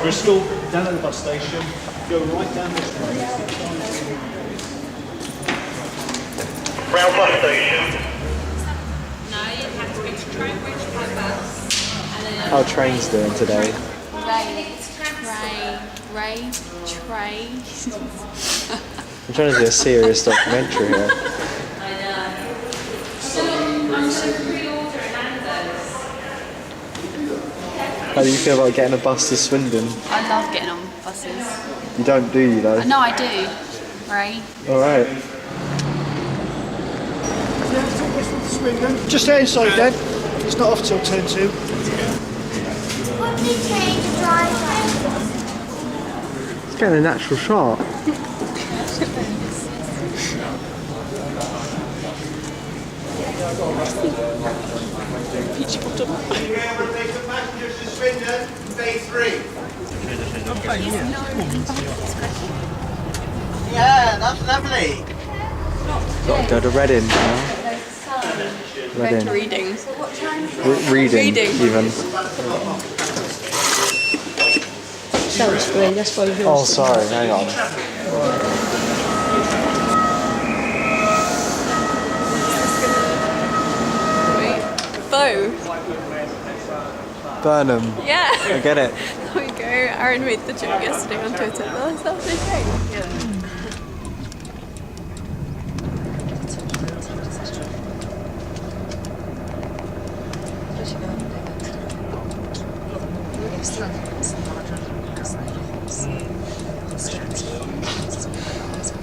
Bristol, down at the bus station, go right down this road. Round bus station. No, you have to go to Trowbridge by bus. And then How trains doing today? Ray. I'm trying to do a serious documentary here. How do you feel about getting a bus to Swindon? I love getting on buses. You don't, do you though? No, I do. Ray. Alright. Just stay inside then. It's not off till 10 to. What did you change the driver? It's getting a natural shot. Passengers to Swindon, phase 3. Yeah, that's lovely. Go to Reading now. Reading. Reading. Reading, even. Salisbury, that's why we've Oh, sorry, hang on. Bow. Burnham. Yeah. I get it. There we go. Aaron made the joke yesterday on Twitter. That was okay. Yeah.